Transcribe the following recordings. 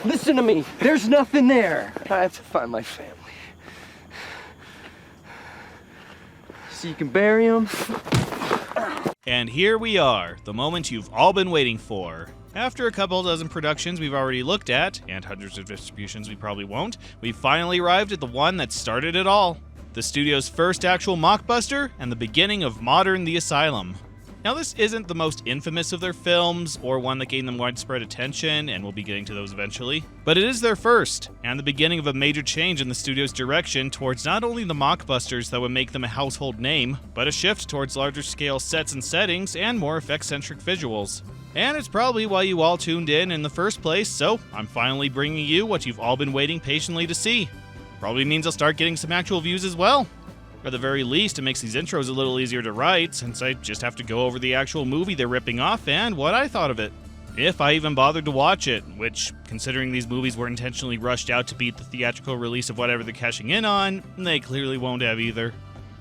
Listen to me. There's nothing there. I have to find my family. So you can bury them? And here we are, the moment you've all been waiting for. After a couple dozen productions we've already looked at, and hundreds of distributions we probably won't, we've finally arrived at the one that started it all. The studio's first actual mockbuster, and the beginning of modern The Asylum. Now this isn't the most infamous of their films, or one that gained them widespread attention, and we'll be getting to those eventually, but it is their first, and the beginning of a major change in the studio's direction towards not only the mockbusters that would make them a household name, but a shift towards larger scale sets and settings, and more effect-centric visuals. And it's probably why you all tuned in the first place, so I'm finally bringing you what you've all been waiting patiently to see. Probably means I'll start getting some actual views as well. At the very least, it makes these intros a little easier to write, since I just have to go over the actual movie they're ripping off and what I thought of it. If I even bothered to watch it, which, considering these movies were intentionally rushed out to beat the theatrical release of whatever they're cashing in on, they clearly won't have either.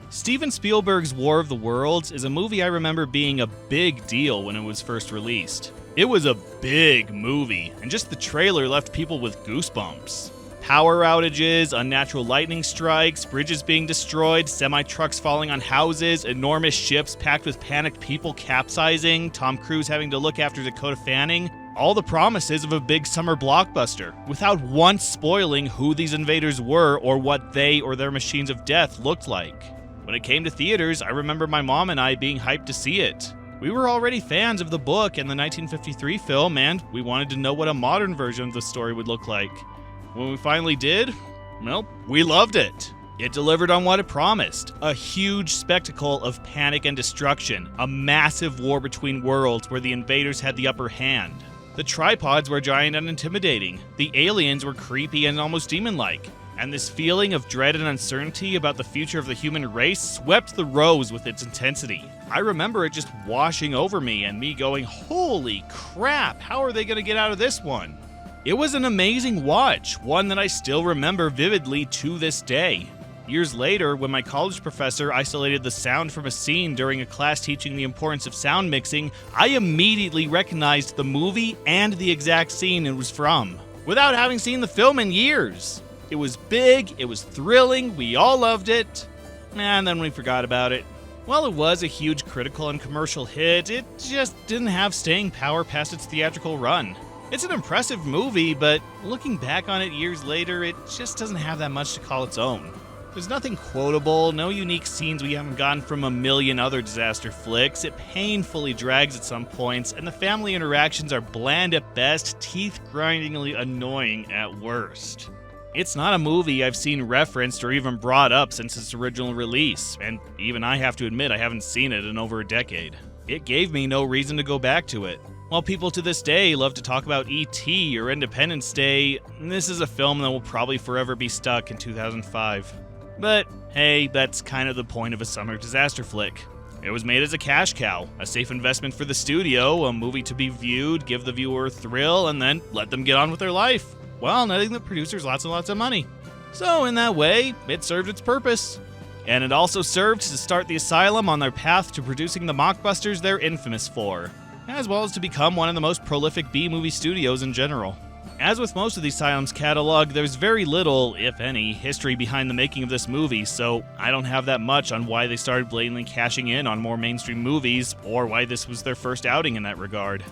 Steven Spielberg's War of the Worlds is a movie I remember being a big deal when it was first released. It was a big movie, and just the trailer left people with goosebumps. Power outages, unnatural lightning strikes, bridges being destroyed, semi-trucks falling on houses, enormous ships packed with panicked people capsizing, Tom Cruise having to look after Dakota Fanning. All the promises of a big summer blockbuster, without once spoiling who these invaders were or what they or their machines of death looked like. When it came to theaters, I remember my mom and I being hyped to see it. We were already fans of the book and the 1953 film, and we wanted to know what a modern version of the story would look like. When we finally did, well, we loved it. It delivered on what it promised. A huge spectacle of panic and destruction. A massive war between worlds where the invaders had the upper hand. The tripods were giant and intimidating. The aliens were creepy and almost demon-like. And this feeling of dread and uncertainty about the future of the human race swept the rows with its intensity. I remember it just washing over me and me going, holy crap, how are they going to get out of this one? It was an amazing watch, one that I still remember vividly to this day. Years later, when my college professor isolated the sound from a scene during a class teaching the importance of sound mixing, I immediately recognized the movie and the exact scene it was from, without having seen the film in years. It was big, it was thrilling, we all loved it, and then we forgot about it. While it was a huge critical and commercial hit, it just didn't have staying power past its theatrical run. It's an impressive movie, but looking back on it years later, it just doesn't have that much to call its own. There's nothing quotable, no unique scenes we haven't gotten from a million other disaster flicks, it painfully drags at some points, and the family interactions are bland at best, teeth-grindingly annoying at worst. It's not a movie I've seen referenced or even brought up since its original release, and even I have to admit I haven't seen it in over a decade. It gave me no reason to go back to it. While people to this day love to talk about E.T. or Independence Day, this is a film that will probably forever be stuck in 2005. But hey, that's kind of the point of a summer disaster flick. It was made as a cash cow, a safe investment for the studio, a movie to be viewed, give the viewer a thrill, and then let them get on with their life, while netting the producers lots and lots of money. So in that way, it served its purpose. And it also served to start the Asylum on their path to producing the mockbusters they're infamous for, as well as to become one of the most prolific B-movie studios in general. As with most of the Asylum's catalog, there's very little, if any, history behind the making of this movie, so I don't have that much on why they started blatantly cashing in on more mainstream movies, or why this was their first outing in that regard.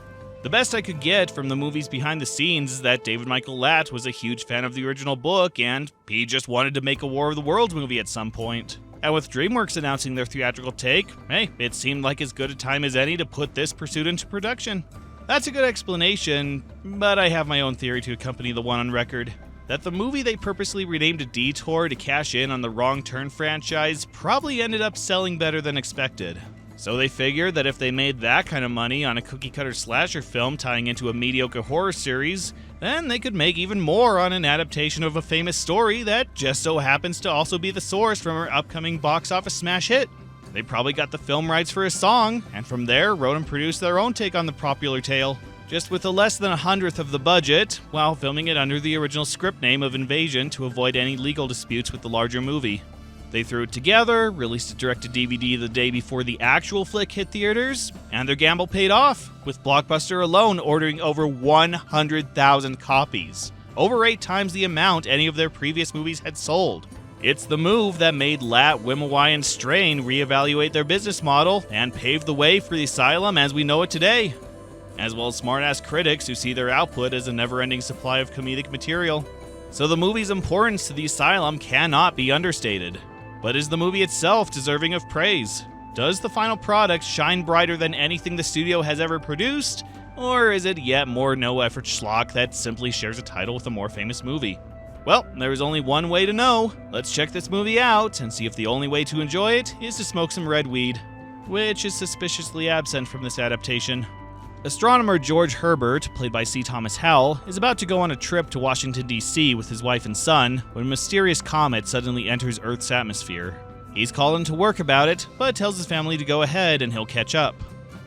The best I could get from the movie's behind the scenes is that David Michael Latt was a huge fan of the original book, and he just wanted to make a War of the Worlds movie at some point. And with DreamWorks announcing their theatrical take, hey, it seemed like as good a time as any to put this pursuit into production. That's a good explanation, but I have my own theory to accompany the one on record. That the movie they purposely renamed a Detour to cash in on the Wrong Turn franchise probably ended up selling better than expected. So they figured that if they made that kind of money on a cookie-cutter slasher film tying into a mediocre horror series, then they could make even more on an adaptation of a famous story that just so happens to also be the source from her upcoming box office smash hit. They probably got the film rights for a song, and from there wrote and produced their own take on the popular tale, just with a less than 100th of the budget, while filming it under the original script name of Invasion to avoid any legal disputes with the larger movie. They threw it together, released it direct-to-DVD the day before the actual flick hit theaters, and their gamble paid off, with Blockbuster alone ordering over 100,000 copies. over 8 times the amount any of their previous movies had sold. It's the move that made LAT, Wimawai, and Strain reevaluate their business model and pave the way for the Asylum as we know it today, as well as smart-ass critics who see their output as a never-ending supply of comedic material. So the movie's importance to the Asylum cannot be understated. But is the movie itself deserving of praise? Does the final product shine brighter than anything the studio has ever produced? Or is it yet more no-effort schlock that simply shares a title with a more famous movie? Well, there is only one way to know. Let's check this movie out and see if the only way to enjoy it is to smoke some red weed, which is suspiciously absent from this adaptation. Astronomer George Herbert, played by C. Thomas Howell, is about to go on a trip to Washington, D.C. with his wife and son when a mysterious comet suddenly enters Earth's atmosphere. He's called in to work about it, but tells his family to go ahead and he'll catch up.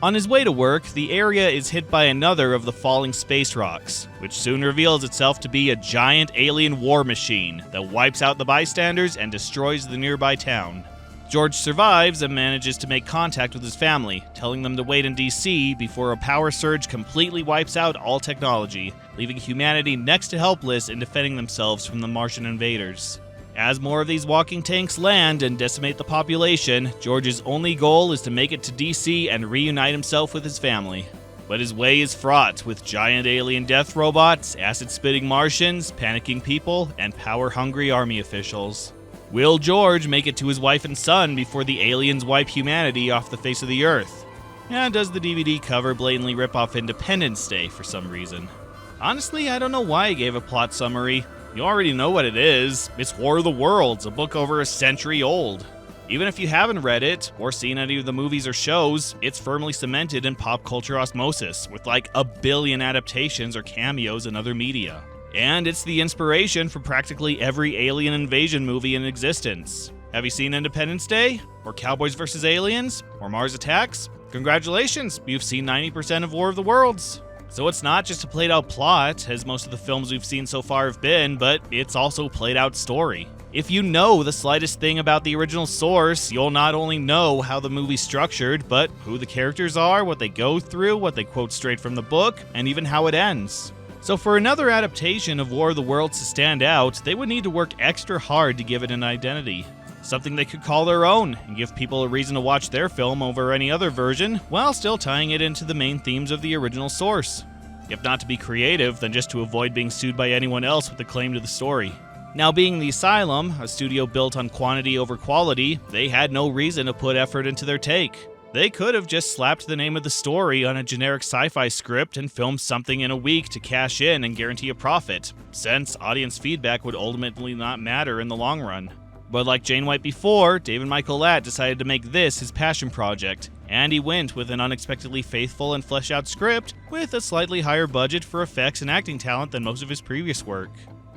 On his way to work, the area is hit by another of the falling space rocks, which soon reveals itself to be a giant alien war machine that wipes out the bystanders and destroys the nearby town. George survives and manages to make contact with his family, telling them to wait in DC before a power surge completely wipes out all technology, leaving humanity next to helpless in defending themselves from the Martian invaders. As more of these walking tanks land and decimate the population, George's only goal is to make it to DC and reunite himself with his family. But his way is fraught with giant alien death robots, acid-spitting Martians, panicking people, and power-hungry army officials. Will George make it to his wife and son before the aliens wipe humanity off the face of the Earth? And does the DVD cover blatantly rip off Independence Day for some reason? Honestly, I don't know why I gave a plot summary. You already know what it is. It's War of the Worlds, a book over a century old. Even if you haven't read it, or seen any of the movies or shows, it's firmly cemented in pop culture osmosis, with like a billion adaptations or cameos in other media. And it's the inspiration for practically every alien invasion movie in existence. Have you seen Independence Day? Or Cowboys vs. Aliens? Or Mars Attacks? Congratulations, you've seen 90% of War of the Worlds. So it's not just a played-out plot, as most of the films we've seen so far have been, but it's also a played-out story. If you know the slightest thing about the original source, you'll not only know how the movie's structured, but who the characters are, what they go through, what they quote straight from the book, and even how it ends. So for another adaptation of War of the Worlds to stand out, they would need to work extra hard to give it an identity. Something they could call their own, and give people a reason to watch their film over any other version, while still tying it into the main themes of the original source. If not to be creative, then just to avoid being sued by anyone else with a claim to the story. Now, being the Asylum, a studio built on quantity over quality, they had no reason to put effort into their take. They could have just slapped the name of the story on a generic sci-fi script and filmed something in a week to cash in and guarantee a profit, since audience feedback would ultimately not matter in the long run. But like Jane White before, David Michael Latt decided to make this his passion project, and he went with an unexpectedly faithful and fleshed-out script with a slightly higher budget for effects and acting talent than most of his previous work.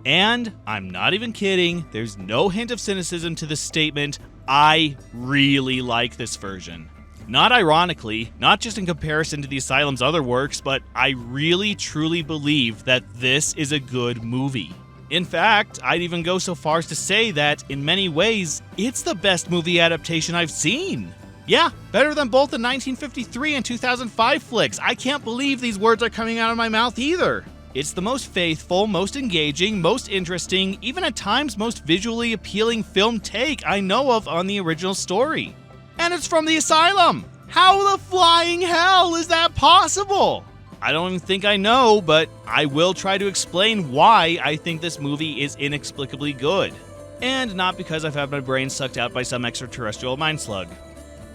And, I'm not even kidding, there's no hint of cynicism to this statement, I really like this version. Not ironically, not just in comparison to the Asylum's other works, but I really truly believe that this is a good movie. In fact, I'd even go so far as to say that, in many ways, it's the best movie adaptation I've seen. Yeah, better than both the 1953 and 2005 flicks. I can't believe these words are coming out of my mouth either. It's the most faithful, most engaging, most interesting, even at times most visually appealing film take I know of on the original story. And it's from the Asylum! How the flying hell is that possible? I don't even think I know, but I will try to explain why I think this movie is inexplicably good. And not because I've had my brain sucked out by some extraterrestrial mind slug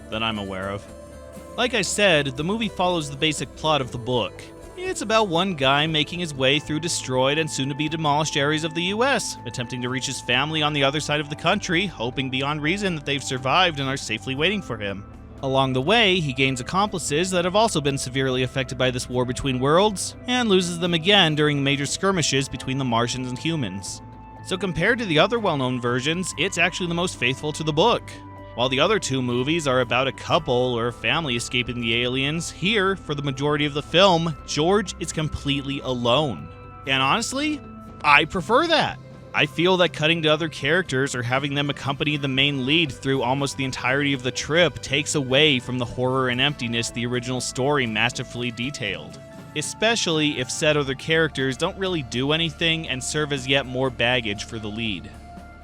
that I'm aware of. Like I said, the movie follows the basic plot of the book. It's about one guy making his way through destroyed and soon-to-be demolished areas of the US, attempting to reach his family on the other side of the country, hoping beyond reason that they've survived and are safely waiting for him. Along the way, he gains accomplices that have also been severely affected by this war between worlds, and loses them again during major skirmishes between the Martians and humans. So compared to the other well-known versions, it's actually the most faithful to the book. While the other two movies are about a couple or a family escaping the aliens, here, for the majority of the film, George is completely alone. And honestly, I prefer that. I feel that cutting to other characters or having them accompany the main lead through almost the entirety of the trip takes away from the horror and emptiness the original story masterfully detailed. especially if said other characters don't really do anything and serve as yet more baggage for the lead.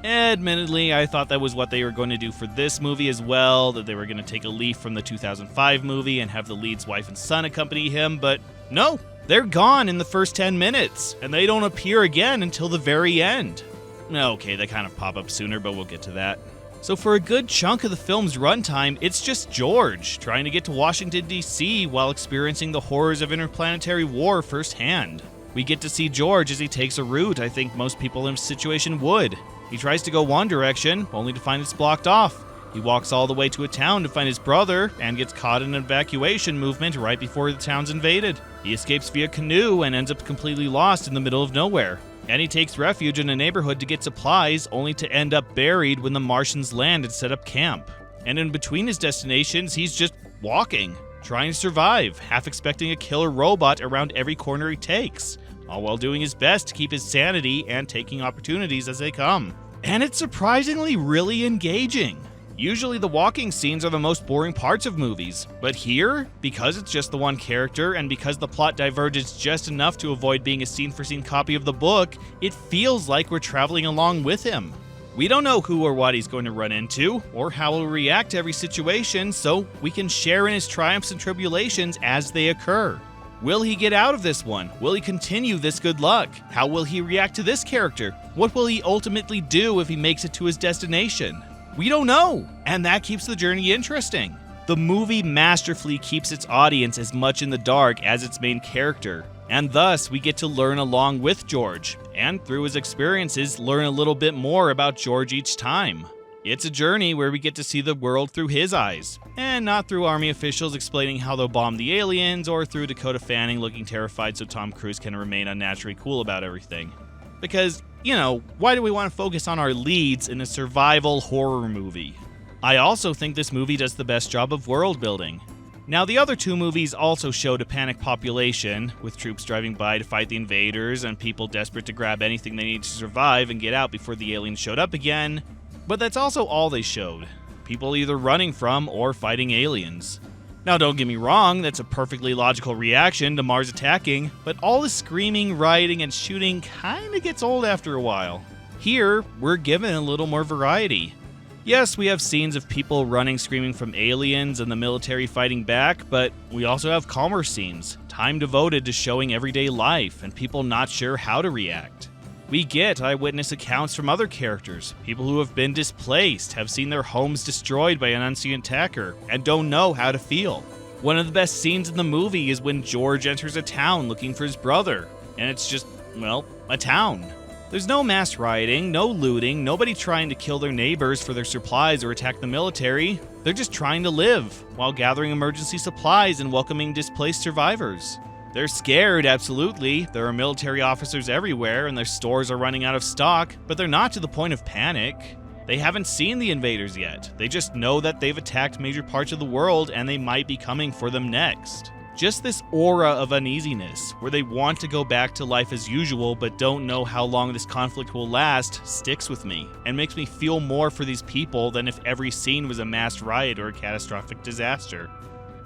Admittedly, I thought that was what they were going to do for this movie as well, that they were going to take a leaf from the 2005 movie and have the lead's wife and son accompany him, but no, they're gone in the first 10 minutes, and they don't appear again until the very end. Okay, they kind of pop up sooner, but we'll get to that. So for a good chunk of the film's runtime, it's just George trying to get to Washington, D.C. while experiencing the horrors of interplanetary war firsthand. We get to see George as he takes a route I think most people in his situation would. He tries to go one direction, only to find it's blocked off. He walks all the way to a town to find his brother, and gets caught in an evacuation movement right before the town's invaded. He escapes via canoe and ends up completely lost in the middle of nowhere. And he takes refuge in a neighborhood to get supplies, only to end up buried when the Martians land and set up camp. And in between his destinations, he's just walking, trying to survive, half expecting a killer robot around every corner he takes, all while doing his best to keep his sanity and taking opportunities as they come. And it's surprisingly really engaging. Usually the walking scenes are the most boring parts of movies, but here, because it's just the one character and because the plot diverges just enough to avoid being a scene-for-scene copy of the book, it feels like we're traveling along with him. We don't know who or what he's going to run into, or how he'll react to every situation, so we can share in his triumphs and tribulations as they occur. Will he get out of this one? Will he continue this good luck? How will he react to this character? What will he ultimately do if he makes it to his destination? We don't know, and that keeps the journey interesting. The movie masterfully keeps its audience as much in the dark as its main character, and thus we get to learn along with George, and through his experiences learn a little bit more about George each time. It's a journey where we get to see the world through his eyes, and not through army officials explaining how they'll bomb the aliens, or through Dakota Fanning looking terrified so Tom Cruise can remain unnaturally cool about everything. Because, why do we want to focus on our leads in a survival horror movie? I also think this movie does the best job of world building. Now, the other two movies also showed a panicked population, with troops driving by to fight the invaders and people desperate to grab anything they need to survive and get out before the aliens showed up again. But that's also all they showed. People either running from or fighting aliens. Now don't get me wrong, that's a perfectly logical reaction to Mars attacking, but all the screaming, rioting, and shooting kinda gets old after a while. Here, we're given a little more variety. Yes, we have scenes of people running screaming from aliens and the military fighting back, but we also have calmer scenes, time devoted to showing everyday life and people not sure how to react. We get eyewitness accounts from other characters, people who have been displaced, have seen their homes destroyed by an unseen attacker, and don't know how to feel. One of the best scenes in the movie is when George enters a town looking for his brother, and it's just, a town. There's no mass rioting, no looting, nobody trying to kill their neighbors for their supplies or attack the military. They're just trying to live, while gathering emergency supplies and welcoming displaced survivors. They're scared, absolutely. There are military officers everywhere, and their stores are running out of stock, but they're not to the point of panic. They haven't seen the invaders yet. They just know that they've attacked major parts of the world, and they might be coming for them next. Just this aura of uneasiness, where they want to go back to life as usual, but don't know how long this conflict will last, sticks with me, and makes me feel more for these people than if every scene was a mass riot or a catastrophic disaster.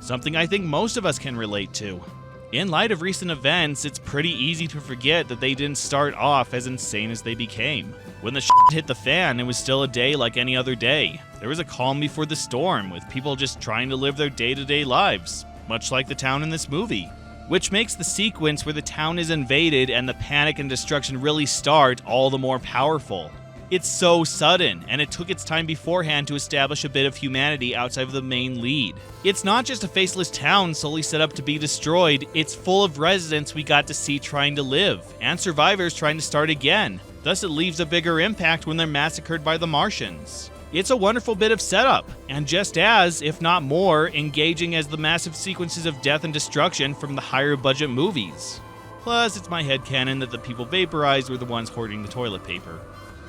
Something I think most of us can relate to. In light of recent events, it's pretty easy to forget that they didn't start off as insane as they became. When the shit hit the fan, it was still a day like any other day. There was a calm before the storm, with people just trying to live their day-to-day lives, much like the town in this movie. Which makes the sequence where the town is invaded and the panic and destruction really start all the more powerful. It's so sudden, and it took its time beforehand to establish a bit of humanity outside of the main lead. It's not just a faceless town solely set up to be destroyed, it's full of residents we got to see trying to live, and survivors trying to start again. Thus it leaves a bigger impact when they're massacred by the Martians. It's a wonderful bit of setup, and just as, if not more, engaging as the massive sequences of death and destruction from the higher budget movies. Plus, it's my headcanon that the people vaporized were the ones hoarding the toilet paper.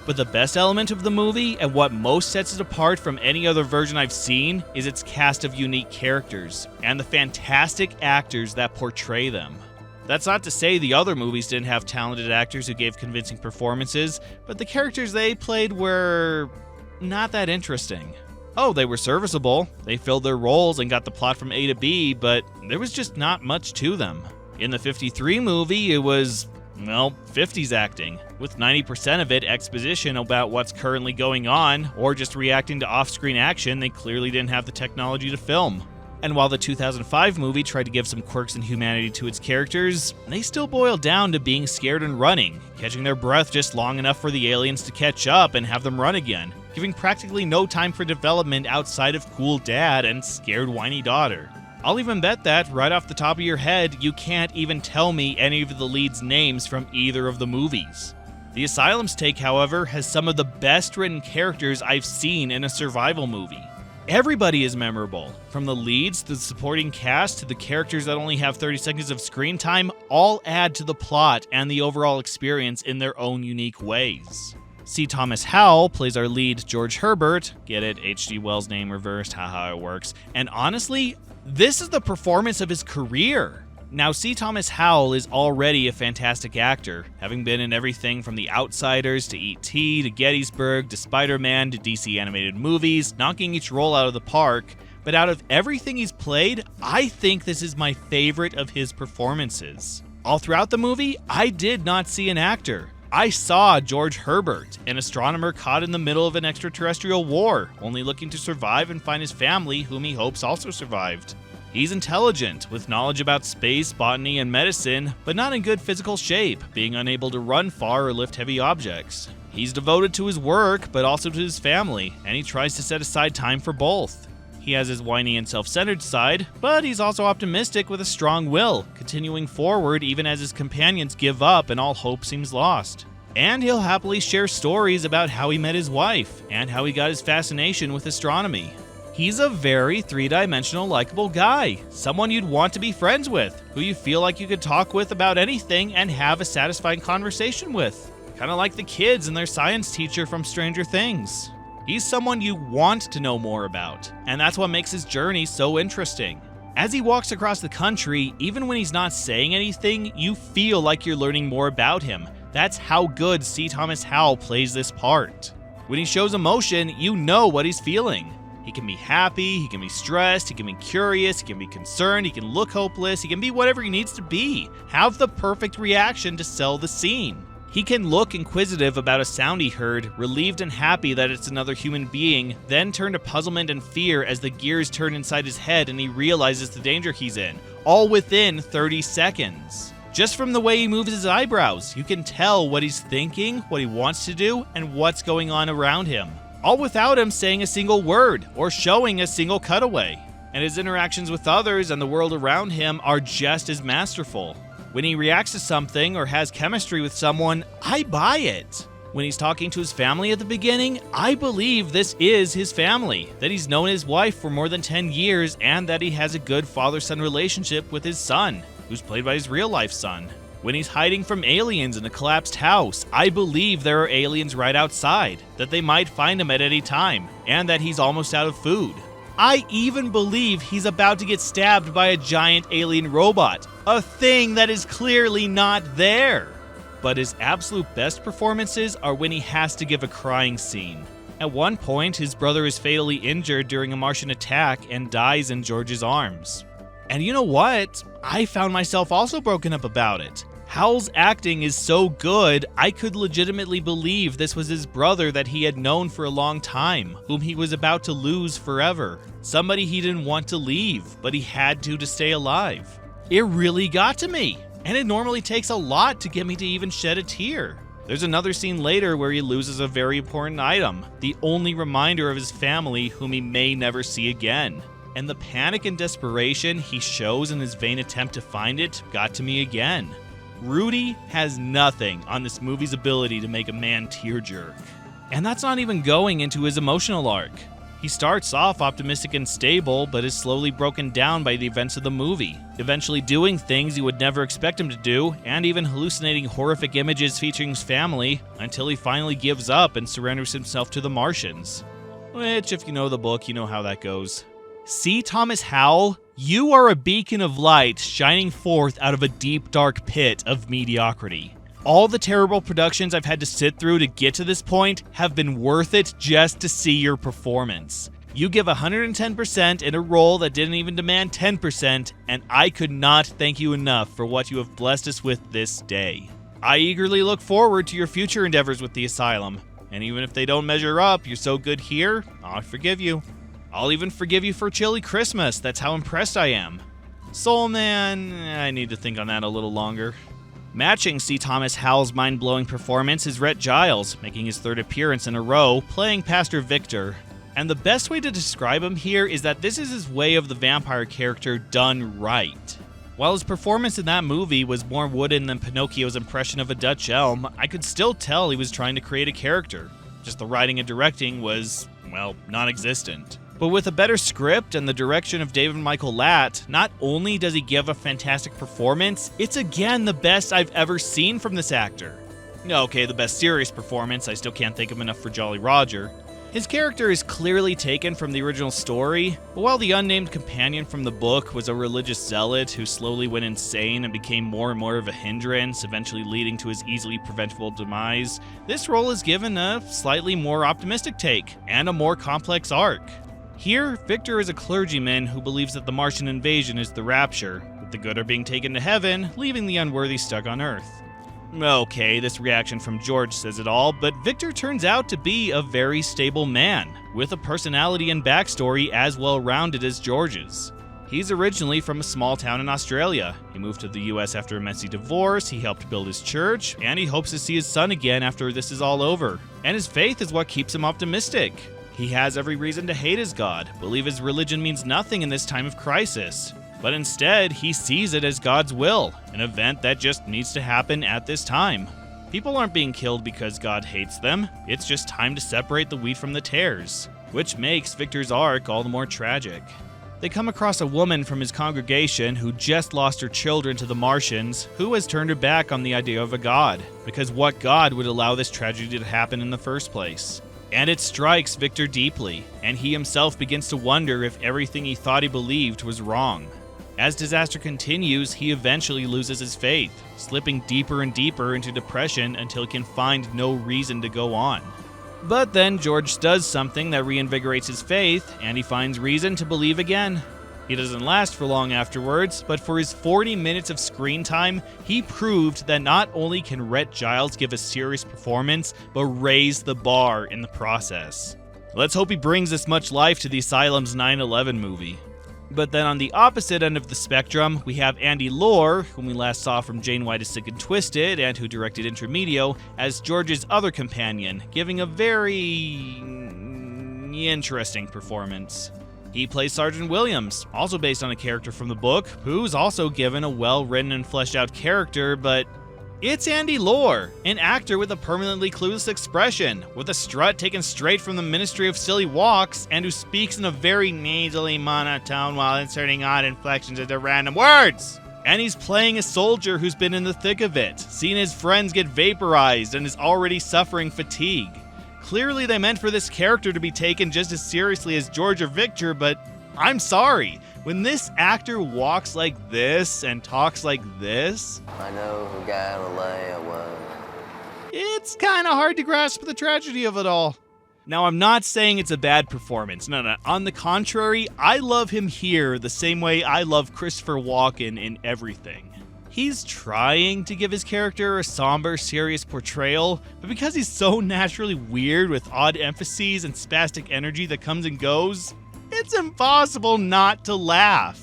But the best element of the movie, and what most sets it apart from any other version I've seen, is its cast of unique characters, and the fantastic actors that portray them. That's not to say the other movies didn't have talented actors who gave convincing performances, but the characters they played were not that interesting. Oh, they were serviceable, they filled their roles and got the plot from A to B, but there was just not much to them. In the 53 movie, it was, well, 50s acting, with 90% of it exposition about what's currently going on, or just reacting to off-screen action they clearly didn't have the technology to film. And while the 2005 movie tried to give some quirks and humanity to its characters, they still boiled down to being scared and running, catching their breath just long enough for the aliens to catch up and have them run again, giving practically no time for development outside of cool dad and scared whiny daughter. I'll even bet that, right off the top of your head, you can't even tell me any of the leads' names from either of the movies. The Asylum's take, however, has some of the best written characters I've seen in a survival movie. Everybody is memorable, from the leads to the supporting cast to the characters that only have 30 seconds of screen time, all add to the plot and the overall experience in their own unique ways. C. Thomas Howell plays our lead, George Herbert. Get it? H.G. Wells' name reversed, haha, it works. And honestly, this is the performance of his career. Now, C. Thomas Howell is already a fantastic actor, having been in everything from The Outsiders to E.T. to Gettysburg to Spider-Man to DC animated movies, knocking each role out of the park. But out of everything he's played, I think this is my favorite of his performances. All throughout the movie, I did not see an actor. I saw George Herbert, an astronomer caught in the middle of an extraterrestrial war, only looking to survive and find his family, whom he hopes also survived. He's intelligent, with knowledge about space, botany, and medicine, but not in good physical shape, being unable to run far or lift heavy objects. He's devoted to his work, but also to his family, and he tries to set aside time for both. He has his whiny and self-centered side, but he's also optimistic with a strong will, continuing forward even as his companions give up and all hope seems lost. And he'll happily share stories about how he met his wife, and how he got his fascination with astronomy. He's a very three-dimensional, likable guy, someone you'd want to be friends with, who you feel like you could talk with about anything and have a satisfying conversation with. Kind of like the kids and their science teacher from Stranger Things. He's someone you want to know more about, and that's what makes his journey so interesting. As he walks across the country, even when he's not saying anything, you feel like you're learning more about him. That's how good C. Thomas Howell plays this part. When he shows emotion, you know what he's feeling. He can be happy, he can be stressed, he can be curious, he can be concerned, he can look hopeless, he can be whatever he needs to be. Have the perfect reaction to sell the scene. He can look inquisitive about a sound he heard, relieved and happy that it's another human being, then turn to puzzlement and fear as the gears turn inside his head and he realizes the danger he's in, all within 30 seconds. Just from the way he moves his eyebrows, you can tell what he's thinking, what he wants to do, and what's going on around him. All without him saying a single word or showing a single cutaway. And his interactions with others and the world around him are just as masterful. When he reacts to something or has chemistry with someone, I buy it. When he's talking to his family at the beginning, I believe this is his family, that he's known his wife for more than 10 years and that he has a good father-son relationship with his son, who's played by his real-life son. When he's hiding from aliens in a collapsed house, I believe there are aliens right outside, that they might find him at any time, and that he's almost out of food. I even believe he's about to get stabbed by a giant alien robot, a thing that is clearly not there. But his absolute best performances are when he has to give a crying scene. At one point, his brother is fatally injured during a Martian attack and dies in George's arms. And you know what? I found myself also broken up about it. Howell's acting is so good, I could legitimately believe this was his brother that he had known for a long time, whom he was about to lose forever. Somebody he didn't want to leave, but he had to stay alive. It really got to me, and it normally takes a lot to get me to even shed a tear. There's another scene later where he loses a very important item, the only reminder of his family whom he may never see again. And the panic and desperation he shows in his vain attempt to find it got to me again. Rudy has nothing on this movie's ability to make a man tear-jerk. And that's not even going into his emotional arc. He starts off optimistic and stable, but is slowly broken down by the events of the movie, eventually doing things you would never expect him to do, and even hallucinating horrific images featuring his family, until he finally gives up and surrenders himself to the Martians. Which, if you know the book, you know how that goes. C. Thomas Howell, you are a beacon of light shining forth out of a deep, dark pit of mediocrity. All the terrible productions I've had to sit through to get to this point have been worth it just to see your performance. You give 110% in a role that didn't even demand 10%, and I could not thank you enough for what you have blessed us with this day. I eagerly look forward to your future endeavors with the Asylum, and even if they don't measure up, you're so good here, I'll forgive you. I'll even forgive you for Chilly Christmas, that's how impressed I am. Soul Man, I need to think on that a little longer. Matching C. Thomas Howell's mind-blowing performance is Rhett Giles, making his third appearance in a row, playing Pastor Victor. And the best way to describe him here is that this is his way of the vampire character done right. While his performance in that movie was more wooden than Pinocchio's impression of a Dutch elm, I could still tell he was trying to create a character. Just the writing and directing was, well, non-existent. But with a better script and the direction of David Michael Latt, not only does he give a fantastic performance, it's again the best I've ever seen from this actor. Okay, the best serious performance, I still can't think of enough for Jolly Roger. His character is clearly taken from the original story, but while the unnamed companion from the book was a religious zealot who slowly went insane and became more and more of a hindrance, eventually leading to his easily preventable demise, this role is given a slightly more optimistic take, and a more complex arc. Here, Victor is a clergyman who believes that the Martian invasion is the rapture, that the good are being taken to heaven, leaving the unworthy stuck on Earth. Okay, this reaction from George says it all, but Victor turns out to be a very stable man, with a personality and backstory as well-rounded as George's. He's originally from a small town in Australia. He moved to the US after a messy divorce, he helped build his church, and he hopes to see his son again after this is all over. And his faith is what keeps him optimistic. He has every reason to hate his God, believe his religion means nothing in this time of crisis. But instead, he sees it as God's will, an event that just needs to happen at this time. People aren't being killed because God hates them, it's just time to separate the wheat from the tares, which makes Victor's arc all the more tragic. They come across a woman from his congregation who just lost her children to the Martians, who has turned her back on the idea of a God, because what God would allow this tragedy to happen in the first place? And it strikes Victor deeply, and he himself begins to wonder if everything he thought he believed was wrong. As disaster continues, he eventually loses his faith, slipping deeper and deeper into depression until he can find no reason to go on. But then George does something that reinvigorates his faith, and he finds reason to believe again. He doesn't last for long afterwards, but for his 40 minutes of screen time, he proved that not only can Rhett Giles give a serious performance, but raise the bar in the process. Let's hope he brings this much life to the Asylum's 9/11 movie. But then on the opposite end of the spectrum, we have Andy Lohr, whom we last saw from Jane White is Sick and Twisted, and who directed Intermedio, as George's other companion, giving a very interesting performance. He plays Sergeant Williams, also based on a character from the book, who's also given a well-written and fleshed out character, but it's Andy Lohr, an actor with a permanently clueless expression, with a strut taken straight from the Ministry of Silly Walks, and who speaks in a very nasally monotone while inserting odd inflections into random words. And he's playing a soldier who's been in the thick of it, seen his friends get vaporized, and is already suffering fatigue. Clearly they meant for this character to be taken just as seriously as George or Victor, but I'm sorry. When this actor walks like this and talks like this, I know who Galileo was. It's kind of hard to grasp the tragedy of it all. Now, I'm not saying it's a bad performance. No. On the contrary, I love him here the same way I love Christopher Walken in everything. He's trying to give his character a somber, serious portrayal, but because he's so naturally weird with odd emphases and spastic energy that comes and goes, it's impossible not to laugh,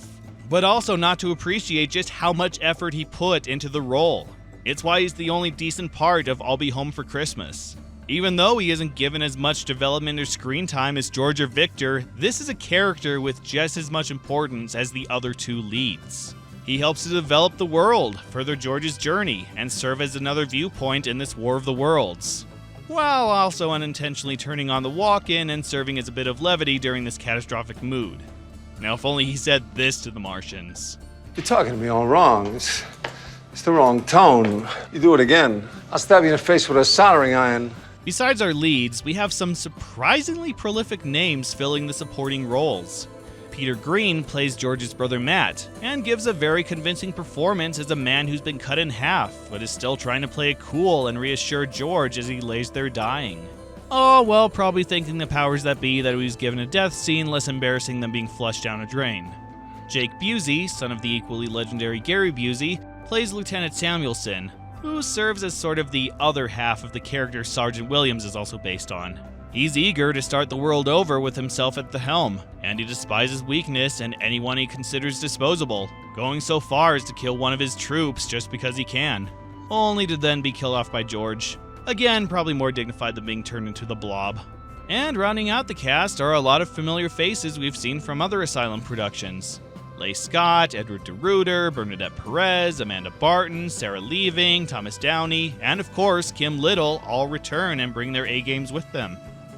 but also not to appreciate just how much effort he put into the role. It's why he's the only decent part of I'll Be Home for Christmas. Even though he isn't given as much development or screen time as George or Victor, this is a character with just as much importance as the other two leads. He helps to develop the world, further George's journey, and serve as another viewpoint in this War of the Worlds, while also unintentionally turning on the walk-in and serving as a bit of levity during this catastrophic mood. Now, if only he said this to the Martians. You're talking to me all wrong. It's the wrong tone. You do it again, I'll stab you in the face with a soldering iron. Besides our leads, we have some surprisingly prolific names filling the supporting roles. Peter Green plays George's brother Matt, and gives a very convincing performance as a man who's been cut in half, but is still trying to play it cool and reassure George as he lays there dying. Oh, well, probably thinking the powers that be that he was given a death scene less embarrassing than being flushed down a drain. Jake Busey, son of the equally legendary Gary Busey, plays Lieutenant Samuelson, who serves as sort of the other half of the character Sergeant Williams is also based on. He's eager to start the world over with himself at the helm, and he despises weakness and anyone he considers disposable, going so far as to kill one of his troops just because he can, only to then be killed off by George. Again, probably more dignified than being turned into the Blob. And rounding out the cast are a lot of familiar faces we've seen from other Asylum productions. Leigh Scott, Edward DeRuyter, Bernadette Perez, Amanda Barton, Sarah Leaving, Thomas Downey, and of course Kim Little all return and bring their A-games with them.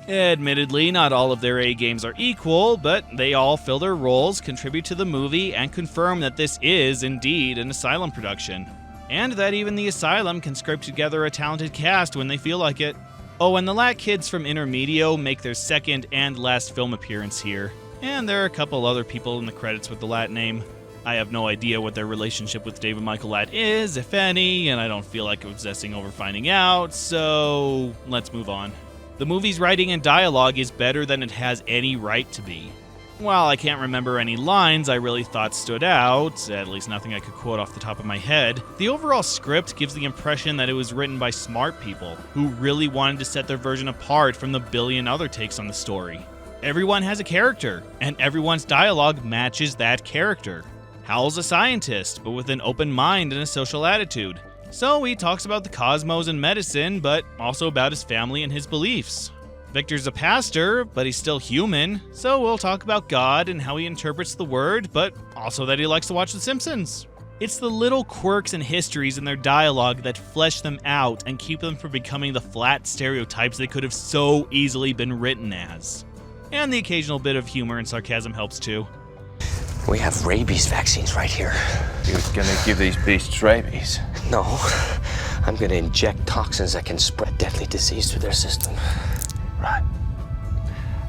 Admittedly, not all of their A-games are equal, but they all fill their roles, contribute to the movie, and confirm that this is indeed an Asylum production. And that even the Asylum can scrape together a talented cast when they feel like it. Oh, and the Lat Kids from Intermedio make their second and last film appearance here. And there are a couple other people in the credits with the Lat name. I have no idea what their relationship with David Michael Lat is, if any, and I don't feel like obsessing over finding out, so let's move on. The movie's writing and dialogue is better than it has any right to be. While I can't remember any lines I really thought stood out, at least nothing I could quote off the top of my head, the overall script gives the impression that it was written by smart people who really wanted to set their version apart from the billion other takes on the story. Everyone has a character, and everyone's dialogue matches that character. Hal's a scientist, but with an open mind and a social attitude. So he talks about the cosmos and medicine, but also about his family and his beliefs. Victor's a pastor, but he's still human, so we'll talk about God and how he interprets the word, but also that he likes to watch The Simpsons. It's the little quirks and histories in their dialogue that flesh them out and keep them from becoming the flat stereotypes they could have so easily been written as. And the occasional bit of humor and sarcasm helps too. We have rabies vaccines right here. You're gonna give these beasts rabies? No, I'm gonna inject toxins that can spread deadly disease through their system. Right.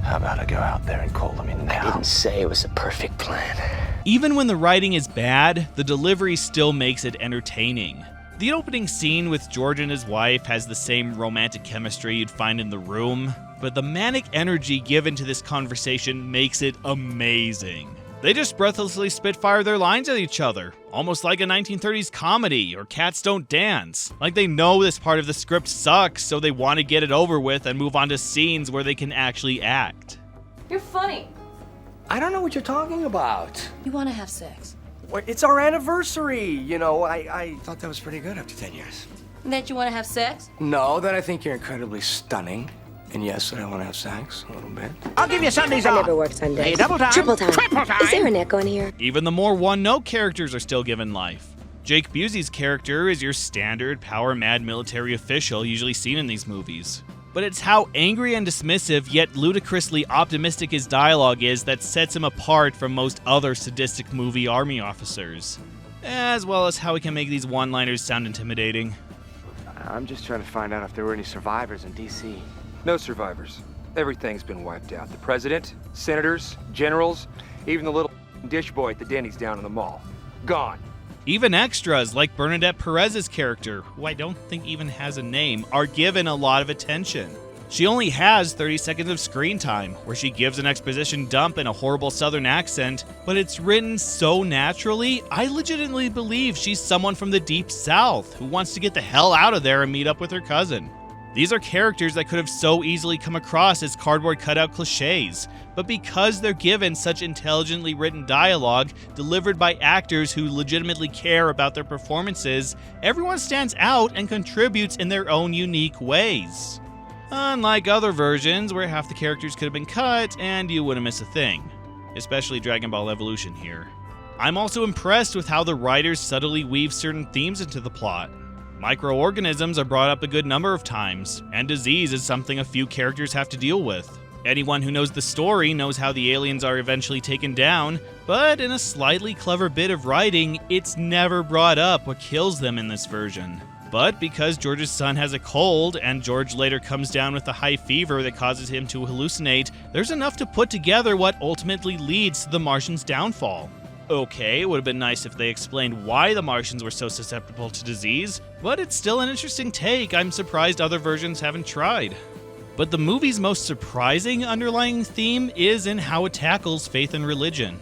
How about I go out there and call them in now? I didn't say it was a perfect plan. Even when the writing is bad, the delivery still makes it entertaining. The opening scene with George and his wife has the same romantic chemistry you'd find in The Room, but the manic energy given to this conversation makes it amazing. They just breathlessly spitfire their lines at each other, almost like a 1930s comedy or Cats Don't Dance. Like they know this part of the script sucks, so they want to get it over with and move on to scenes where they can actually act. You're funny. I don't know what you're talking about. You want to have sex. It's our anniversary, you know. I thought that was pretty good after 10 years. That you want to have sex? No, that I think you're incredibly stunning. And yes, that I want to have sex a little bit. I'll give you Sundays off. I never work Sundays. Hey, double time. Triple time. Triple time. Is there an echo in here? Even the more one-note characters are still given life. Jake Busey's character is your standard power-mad military official usually seen in these movies. But it's how angry and dismissive yet ludicrously optimistic his dialogue is that sets him apart from most other sadistic movie army officers. As well as how he can make these one-liners sound intimidating. I'm just trying to find out if there were any survivors in D.C. No survivors. Everything's been wiped out. The president, senators, generals, even the little dish boy at the Denny's down in the mall. Gone. Even extras like Bernadette Perez's character, who I don't think even has a name, are given a lot of attention. She only has 30 seconds of screen time, where she gives an exposition dump in a horrible southern accent, but it's written so naturally, I legitimately believe she's someone from the deep south who wants to get the hell out of there and meet up with her cousin. These are characters that could have so easily come across as cardboard cutout cliches, but because they're given such intelligently written dialogue delivered by actors who legitimately care about their performances, everyone stands out and contributes in their own unique ways. Unlike other versions where half the characters could have been cut and you wouldn't miss a thing, especially Dragon Ball Evolution here. I'm also impressed with how the writers subtly weave certain themes into the plot. Microorganisms are brought up a good number of times, and disease is something a few characters have to deal with. Anyone who knows the story knows how the aliens are eventually taken down, but in a slightly clever bit of writing, it's never brought up what kills them in this version. But because George's son has a cold, and George later comes down with a high fever that causes him to hallucinate, there's enough to put together what ultimately leads to the Martian's downfall. Okay, it would have been nice if they explained why the Martians were so susceptible to disease, but it's still an interesting take I'm surprised other versions haven't tried. But the movie's most surprising underlying theme is in how it tackles faith and religion.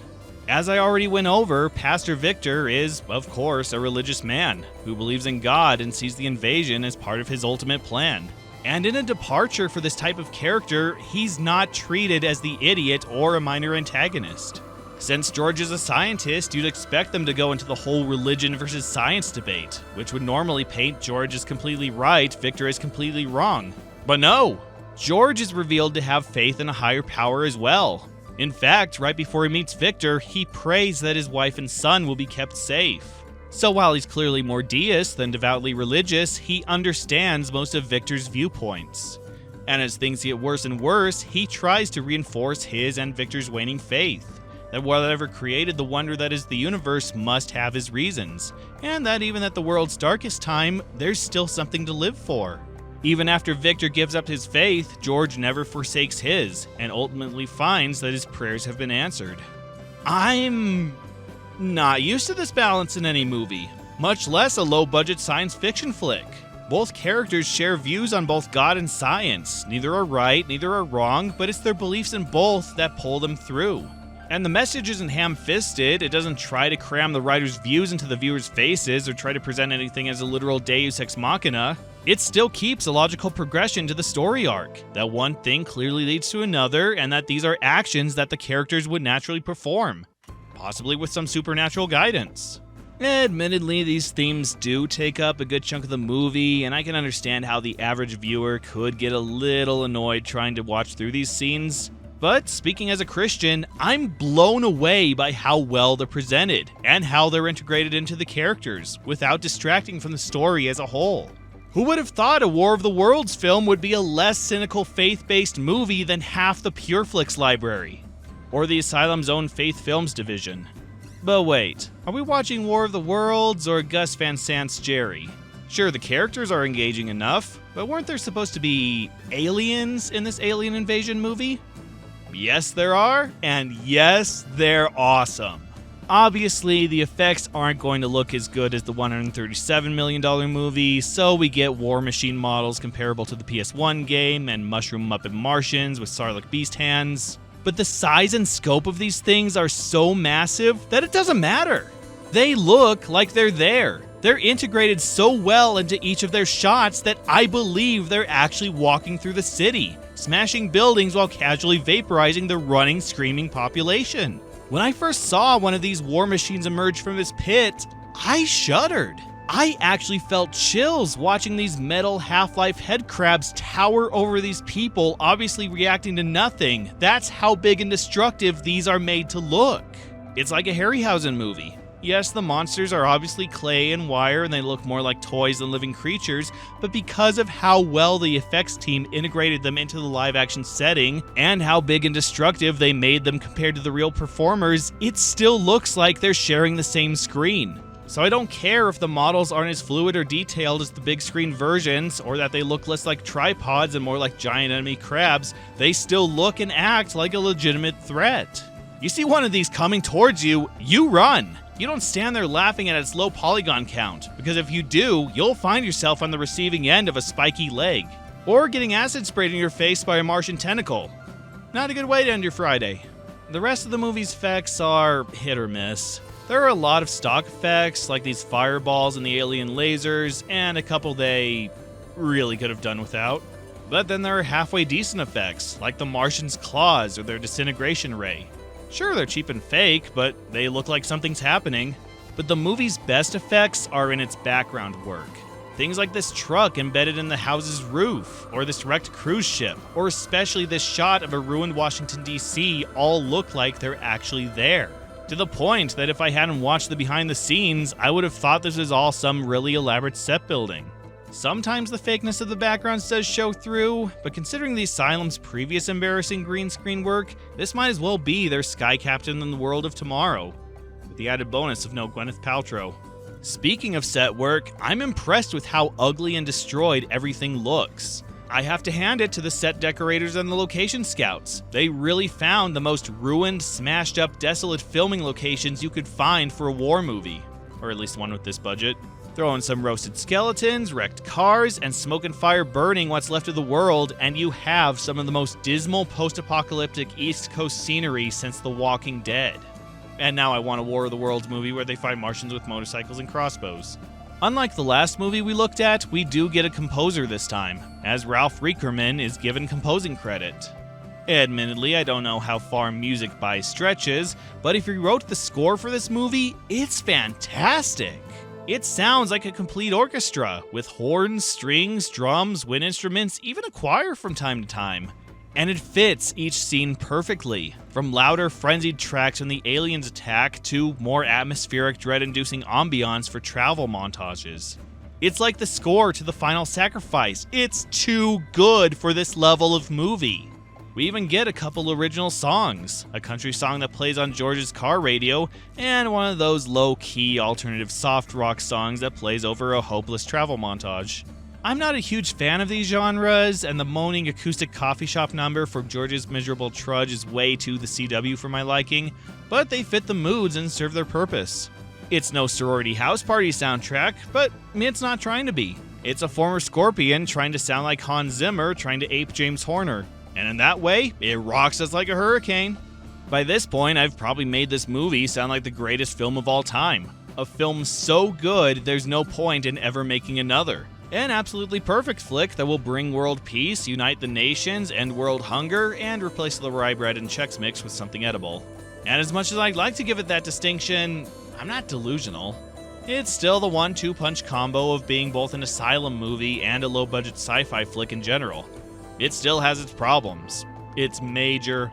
As I already went over, Pastor Victor is, of course, a religious man who believes in God and sees the invasion as part of his ultimate plan. And in a departure for this type of character, he's not treated as the idiot or a minor antagonist. Since George is a scientist, you'd expect them to go into the whole religion versus science debate, which would normally paint George as completely right, Victor as completely wrong. But no! George is revealed to have faith in a higher power as well. In fact, right before he meets Victor, he prays that his wife and son will be kept safe. So while he's clearly more deist than devoutly religious, he understands most of Victor's viewpoints. And as things get worse and worse, he tries to reinforce his and Victor's waning faith. That whatever created the wonder that is the universe must have his reasons, and that even at the world's darkest time, there's still something to live for. Even after Victor gives up his faith, George never forsakes his, and ultimately finds that his prayers have been answered. I'm not used to this balance in any movie, much less a low-budget science fiction flick. Both characters share views on both God and science. Neither are right, neither are wrong, but it's their beliefs in both that pull them through. And the message isn't ham-fisted, it doesn't try to cram the writer's views into the viewer's faces or try to present anything as a literal deus ex machina. It still keeps a logical progression to the story arc, that one thing clearly leads to another, and that these are actions that the characters would naturally perform, possibly with some supernatural guidance. Admittedly, these themes do take up a good chunk of the movie, and I can understand how the average viewer could get a little annoyed trying to watch through these scenes. But speaking as a Christian, I'm blown away by how well they're presented, and how they're integrated into the characters, without distracting from the story as a whole. Who would have thought a War of the Worlds film would be a less cynical faith-based movie than half the PureFlix library? Or the Asylum's own Faith Films division? But wait, are we watching War of the Worlds or Gus Van Sant's Jerry? Sure, the characters are engaging enough, but weren't there supposed to be aliens in this alien invasion movie? Yes, there are, and yes, they're awesome. Obviously, the effects aren't going to look as good as the $137 million movie, so we get War Machine models comparable to the PS1 game and Mushroom Muppet Martians with Sarlacc Beast hands. But the size and scope of these things are so massive that it doesn't matter. They look like they're there. They're integrated so well into each of their shots that I believe they're actually walking through the city, smashing buildings while casually vaporizing the running, screaming population. When I first saw one of these war machines emerge from its pit, I shuddered. I actually felt chills watching these metal Half-Life head crabs tower over these people, obviously reacting to nothing. That's how big and destructive these are made to look. It's like a Harryhausen movie. Yes, the monsters are obviously clay and wire and they look more like toys than living creatures, but because of how well the effects team integrated them into the live-action setting and how big and destructive they made them compared to the real performers, it still looks like they're sharing the same screen. So I don't care if the models aren't as fluid or detailed as the big screen versions, or that they look less like tripods and more like giant enemy crabs, they still look and act like a legitimate threat. You see one of these coming towards you, you run! You don't stand there laughing at its low polygon count, because if you do, you'll find yourself on the receiving end of a spiky leg. Or getting acid sprayed in your face by a Martian tentacle. Not a good way to end your Friday. The rest of the movie's effects are hit or miss. There are a lot of stock effects, like these fireballs and the alien lasers, and a couple they really could have done without. But then there are halfway decent effects, like the Martian's claws or their disintegration ray. Sure, they're cheap and fake, but they look like something's happening. But the movie's best effects are in its background work. Things like this truck embedded in the house's roof, or this wrecked cruise ship, or especially this shot of a ruined Washington, D.C. all look like they're actually there. To the point that if I hadn't watched the behind the scenes, I would have thought this was all some really elaborate set building. Sometimes the fakeness of the backgrounds does show through, but considering the Asylum's previous embarrassing green screen work, this might as well be their Sky Captain in the World of Tomorrow, with the added bonus of no Gwyneth Paltrow. Speaking of set work, I'm impressed with how ugly and destroyed everything looks. I have to hand it to the set decorators and the location scouts. They really found the most ruined, smashed up, desolate filming locations you could find for a war movie, or at least one with this budget. Throw in some roasted skeletons, wrecked cars, and smoke and fire burning what's left of the world, and you have some of the most dismal post-apocalyptic East Coast scenery since The Walking Dead. And now I want a War of the Worlds movie where they find Martians with motorcycles and crossbows. Unlike the last movie we looked at, we do get a composer this time, as Ralph Riekerman is given composing credit. Admittedly, I don't know how far music by stretches, but if he wrote the score for this movie, it's fantastic. It sounds like a complete orchestra, with horns, strings, drums, wind instruments, even a choir from time to time. And it fits each scene perfectly, from louder, frenzied tracks when the aliens attack to more atmospheric, dread-inducing ambiance for travel montages. It's like the score to The Final Sacrifice. It's too good for this level of movie. We even get a couple original songs, a country song that plays on George's car radio, and one of those low-key alternative soft rock songs that plays over a hopeless travel montage. I'm not a huge fan of these genres, and the moaning acoustic coffee shop number from George's Miserable Trudge is way too the CW for my liking, but they fit the moods and serve their purpose. It's no sorority house party soundtrack, but it's not trying to be. It's a former Scorpion trying to sound like Hans Zimmer trying to ape James Horner. And in that way, it rocks us like a hurricane. By this point, I've probably made this movie sound like the greatest film of all time. A film so good, there's no point in ever making another. An absolutely perfect flick that will bring world peace, unite the nations, end world hunger, and replace the rye bread and Chex Mix with something edible. And as much as I'd like to give it that distinction, I'm not delusional. It's still the 1-2 punch combo of being both an Asylum movie and a low-budget sci-fi flick in general. It still has its problems. Its major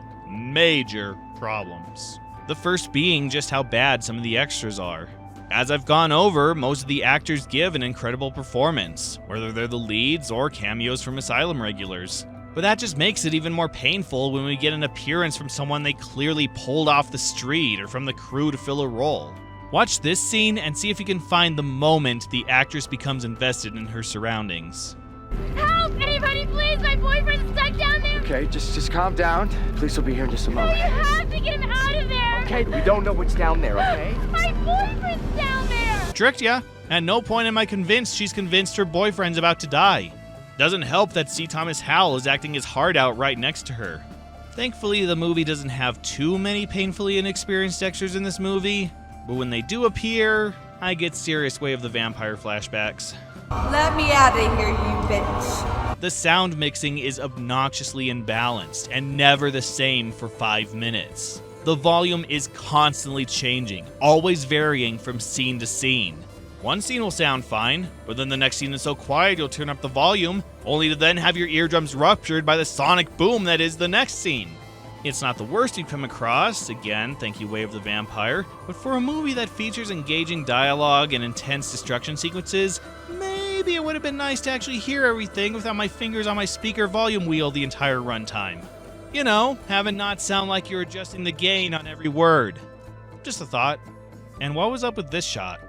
problems. The first being just how bad some of the extras are. As I've gone over, most of the actors give an incredible performance, whether they're the leads or cameos from Asylum regulars. But that just makes it even more painful when we get an appearance from someone they clearly pulled off the street or from the crew to fill a role. Watch this scene and see if you can find the moment the actress becomes invested in her surroundings. Help! Anybody please! My boyfriend's stuck down there! Okay, just calm down. Police will be here in just a No, moment. you have to get him out of there! Okay, we don't know what's down there, okay? My boyfriend's down there! Tricked ya. At no point am I convinced she's convinced her boyfriend's about to die. Doesn't help that C. Thomas Howell is acting his heart out right next to her. Thankfully, the movie doesn't have too many painfully inexperienced extras in this movie, but when they do appear, I get serious Way of the Vampire flashbacks. Let me out of here, you bitch. The sound mixing is obnoxiously imbalanced and never the same for 5 minutes. The volume is constantly changing, always varying from scene to scene. One scene will sound fine, but then the next scene is so quiet you'll turn up the volume, only to then have your eardrums ruptured by the sonic boom that is the next scene. It's not the worst you've come across, again, thank you Way of the Vampire, but for a movie that features engaging dialogue and intense destruction sequences, maybe it would have been nice to actually hear everything without my fingers on my speaker volume wheel the entire runtime. You know, have it not sound like you're adjusting the gain on every word. Just a thought. And what was up with this shot?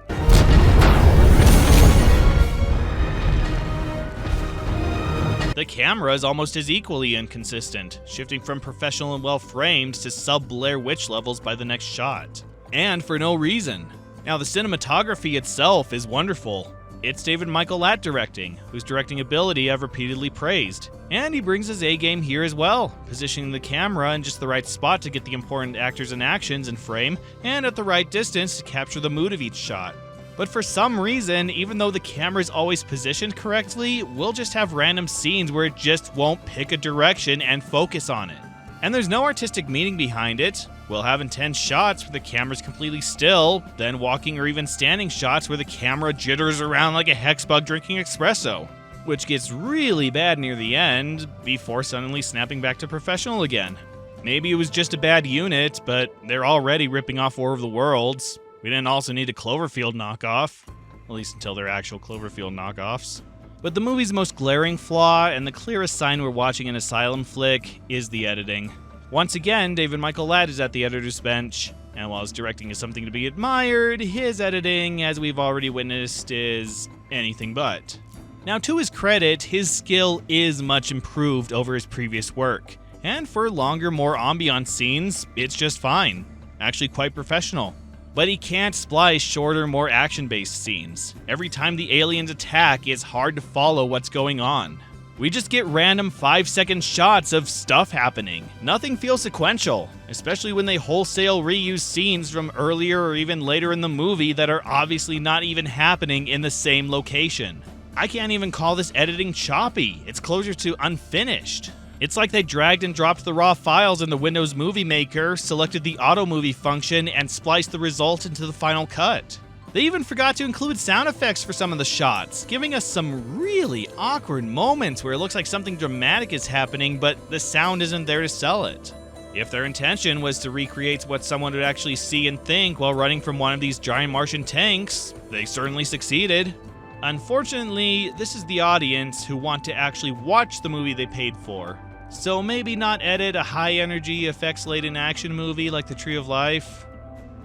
The camera is almost as equally inconsistent, shifting from professional and well-framed to sub-Blair Witch levels by the next shot. And for no reason. Now, the cinematography itself is wonderful. It's David Michael Latt directing, whose directing ability I've repeatedly praised. And he brings his A-game here as well, positioning the camera in just the right spot to get the important actors and actions in frame, and at the right distance to capture the mood of each shot. But for some reason, even though the camera's always positioned correctly, we'll just have random scenes where it just won't pick a direction and focus on it. And there's no artistic meaning behind it. We'll have intense shots where the camera's completely still, then walking or even standing shots where the camera jitters around like a hex bug drinking espresso, which gets really bad near the end, before suddenly snapping back to professional again. Maybe it was just a bad unit, but they're already ripping off War of the Worlds. We didn't also need a Cloverfield knockoff, at least until they're actual Cloverfield knockoffs. But the movie's most glaring flaw, and the clearest sign we're watching an Asylum flick, is the editing. Once again, David Michael Latt is at the editor's bench, and while his directing is something to be admired, his editing, as we've already witnessed, is anything but. Now, to his credit, his skill is much improved over his previous work, and for longer, more ambient scenes, it's just fine. Actually quite professional. But he can't splice shorter, more action-based scenes. Every time the aliens attack, it's hard to follow what's going on. We just get random 5-second shots of stuff happening. Nothing feels sequential, especially when they wholesale reuse scenes from earlier or even later in the movie that are obviously not even happening in the same location. I can't even call this editing choppy. It's closer to unfinished. It's like they dragged and dropped the raw files in the Windows Movie Maker, selected the Auto Movie function, and spliced the result into the final cut. They even forgot to include sound effects for some of the shots, giving us some really awkward moments where it looks like something dramatic is happening, but the sound isn't there to sell it. If their intention was to recreate what someone would actually see and think while running from one of these giant Martian tanks, they certainly succeeded. Unfortunately, this is the audience who want to actually watch the movie they paid for. So maybe not edit a high-energy, effects-laden action movie like The Tree of Life.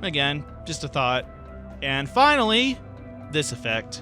Again, just a thought. And finally, this effect.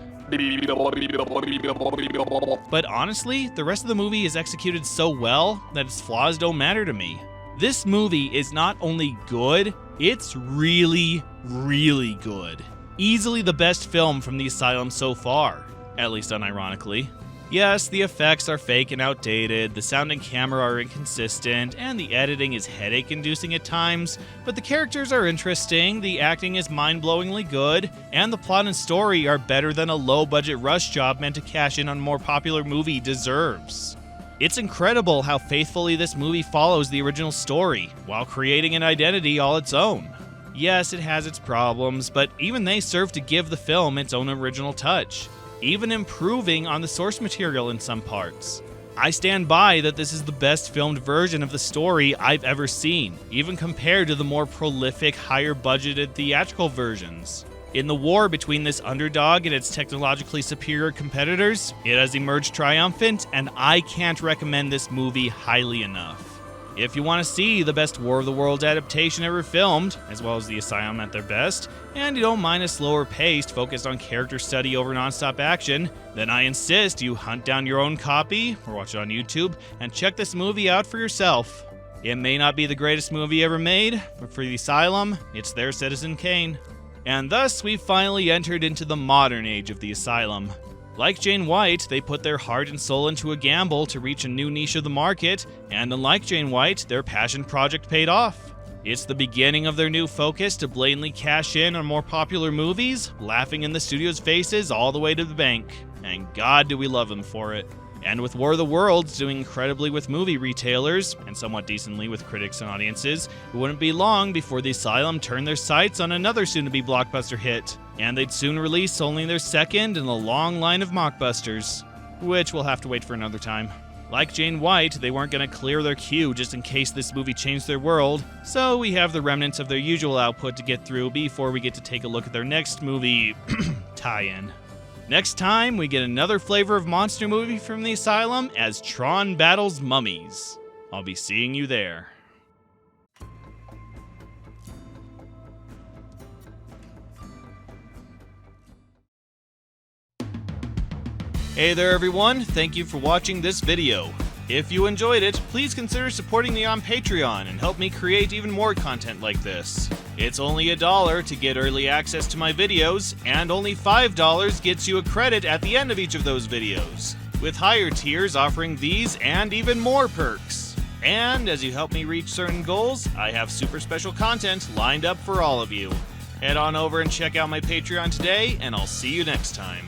But honestly, the rest of the movie is executed so well that its flaws don't matter to me. This movie is not only good, it's really, really good. Easily the best film from the Asylum so far, at least unironically. Yes, the effects are fake and outdated, the sound and camera are inconsistent, and the editing is headache-inducing at times, but the characters are interesting, the acting is mind-blowingly good, and the plot and story are better than a low-budget rush job meant to cash in on a more popular movie deserves. It's incredible how faithfully this movie follows the original story, while creating an identity all its own. Yes, it has its problems, but even they serve to give the film its own original touch, even improving on the source material in some parts. I stand by that this is the best filmed version of the story I've ever seen, even compared to the more prolific, higher-budgeted theatrical versions. In the war between this underdog and its technologically superior competitors, it has emerged triumphant, and I can't recommend this movie highly enough. If you want to see the best War of the Worlds adaptation ever filmed, as well as the Asylum at their best, and you don't mind a slower pace focused on character study over non-stop action, then I insist you hunt down your own copy, or watch it on YouTube, and check this movie out for yourself. It may not be the greatest movie ever made, but for the Asylum, it's their Citizen Kane. And thus, we've finally entered into the modern age of the Asylum. Like Jane White, they put their heart and soul into a gamble to reach a new niche of the market, and unlike Jane White, their passion project paid off. It's the beginning of their new focus to blatantly cash in on more popular movies, laughing in the studio's faces all the way to the bank. And God do we love them for it. And with War of the Worlds doing incredibly with movie retailers, and somewhat decently with critics and audiences, it wouldn't be long before the Asylum turned their sights on another soon-to-be blockbuster hit. And they'd soon release only their second in a long line of mockbusters, which we'll have to wait for another time. Like Jane White, they weren't going to clear their queue just in case this movie changed their world, so we have the remnants of their usual output to get through before we get to take a look at their next movie tie-in. Next time, we get another flavor of monster movie from the Asylum as Tron battles mummies. I'll be seeing you there. Hey there everyone, thank you for watching this video. If you enjoyed it, please consider supporting me on Patreon and help me create even more content like this. It's only $1 to get early access to my videos, and only $5 gets you a credit at the end of each of those videos, with higher tiers offering these and even more perks. And as you help me reach certain goals, I have super special content lined up for all of you. Head on over and check out my Patreon today, and I'll see you next time.